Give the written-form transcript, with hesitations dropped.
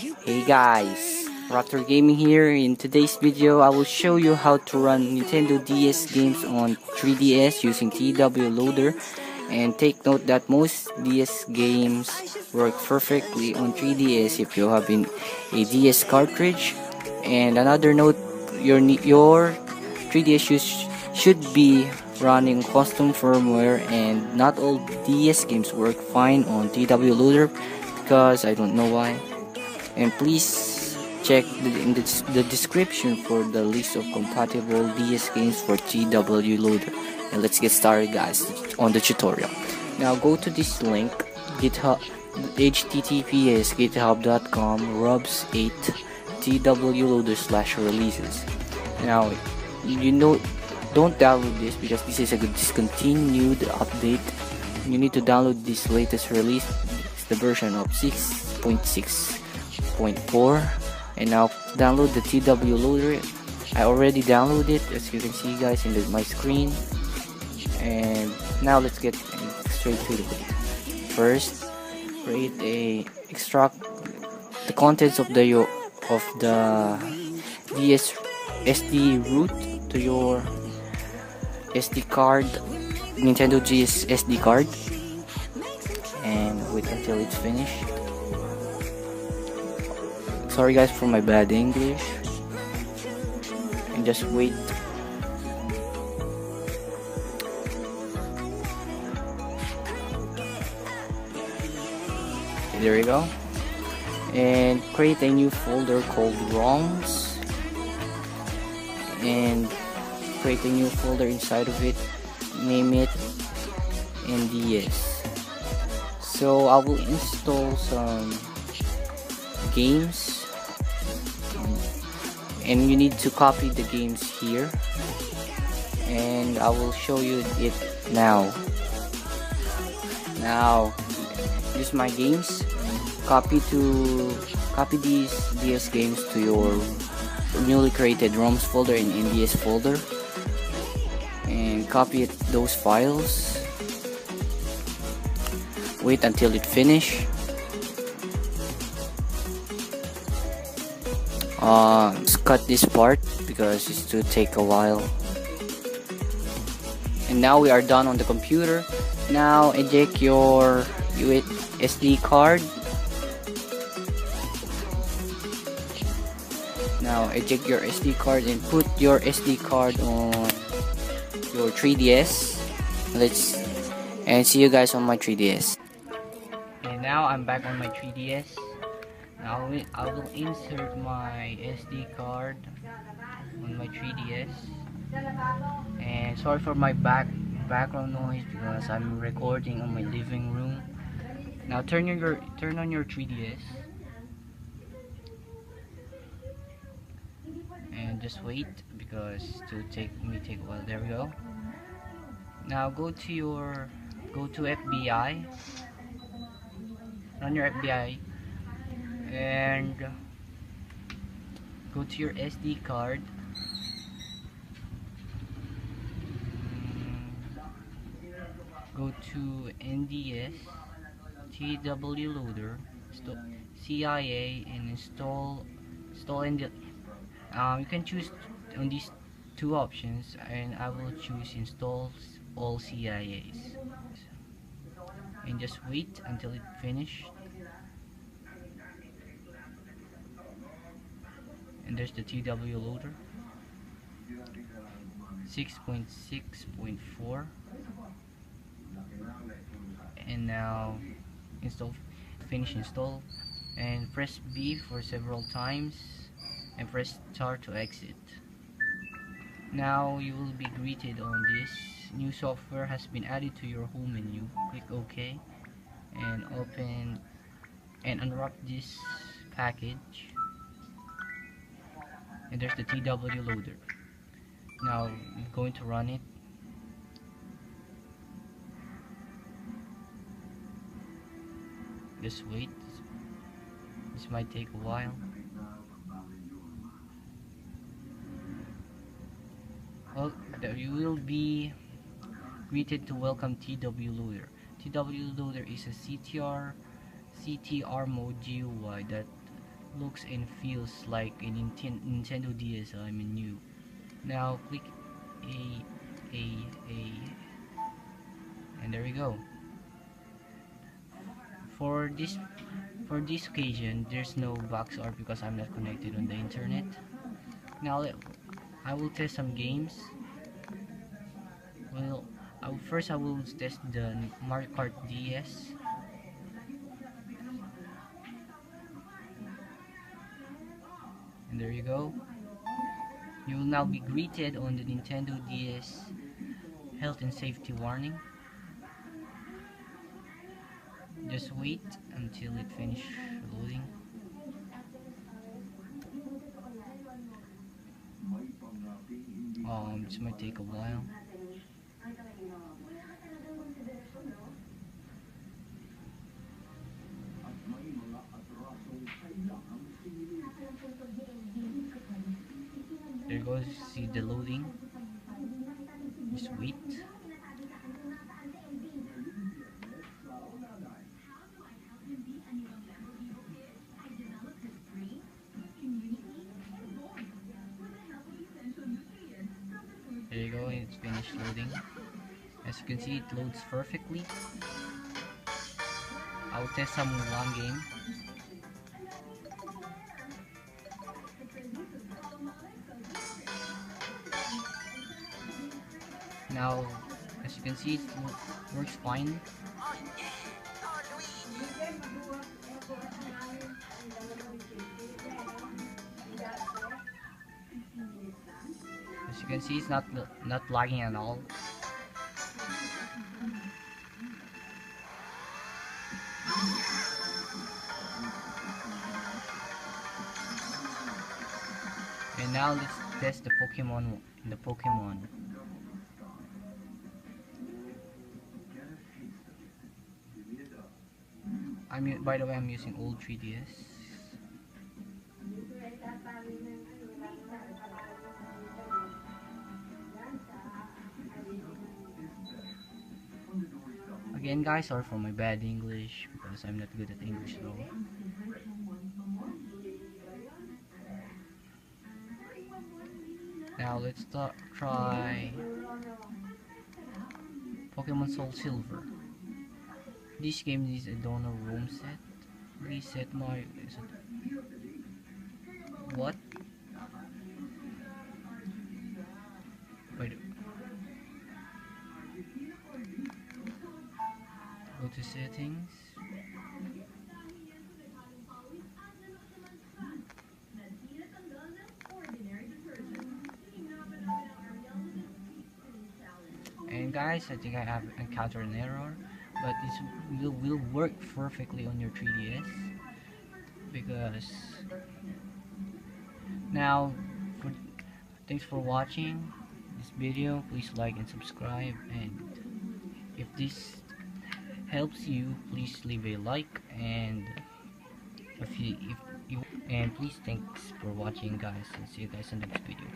Hey guys, Raptor Gaming here. In today's video, I will show you how to run Nintendo DS games on 3DS using TW Loader. And take note that most DS games work perfectly on 3DS if you have a DS cartridge. And another note, your 3DS should be running custom firmware, and not all DS games work fine on TW Loader because I don't know why. And please check the description for the list of compatible DS games for TW Loader. And let's get started guys on the tutorial. Now go to this link, GitHub, https github.com rubs8 twloader/releases. Now don't download this because this is a discontinued update. You need to download this latest release. It's the version of 6.6.4, and now download the TW Loader. I already downloaded it, as you can see guys in my screen. And now let's get straight to it. First, extract the contents of the DS SD root to your SD card, Nintendo DS SD card, and wait until it's finished. Sorry guys for my bad English, and just wait. There you go. And create a new folder called ROMs, and create a new folder inside of it, name it NDS. So I will install some games, and you need to copy the games here, and I will show you it now. Use my games. Copy these DS games to your newly created ROMs folder and NDS folder, and copy those files. Wait until it finish. Let's cut this part because it's to take a while. And now we are done on the computer. Now eject your SD card. Now eject your SD card and put your SD card on your 3DS. And see you guys on my 3DS. And now I'm back on my 3DS. Now I will insert my SD card on my 3DS. And sorry for my background noise because I'm recording on my living room. Now turn on your 3DS. And just wait because it will take a while. There we go. Now go to FBI. Run your FBI and go to your SD card. Go to NDS, TW Loader, CIA, and install NDS. You can choose on these two options, and I will choose install all CIAs. And just wait until it finishes. And there's the TW Loader 6.6.4, and now finish install, and press B for several times and press start to exit. Now you will be greeted on this new software has been added to your home menu. Click OK and open and unwrap this package, and there's the TW Loader. Now I'm going to run it. Just wait, this might take a while. Well, you will be greeted to welcome TW Loader. TW Loader is a CTR mode GUI that looks and feels like a Nintendo DS. I mean new. Now click a a a and there we go. For this for this occasion, there's no box art because I'm not connected on the internet. Now I will test some games. Well, first I will test the Mario Kart DS. And there you go. You will now be greeted on the Nintendo DS health and safety warning. Just wait until it finishes loading. This might take a while. There goes, see the loading. Just wait. There you go, it's finished loading. As you can see, it loads perfectly. I'll test some one game. Now, as you can see, it works fine. As you can see, it's not lagging at all. And now let's test the Pokemon. By the way, I'm using old 3DS. Again, guys, sorry for my bad English because I'm not good at English though. Now let's try Pokemon Soul Silver. This game is a donor room set. Reset my what? Wait. Go to settings. And guys, I think I have encountered an error, but it will work perfectly on your 3DS because now thanks for watching this video. Please like and subscribe, and if this helps you, please leave a like, and if you and please thanks for watching, guys, and see you guys in the next video.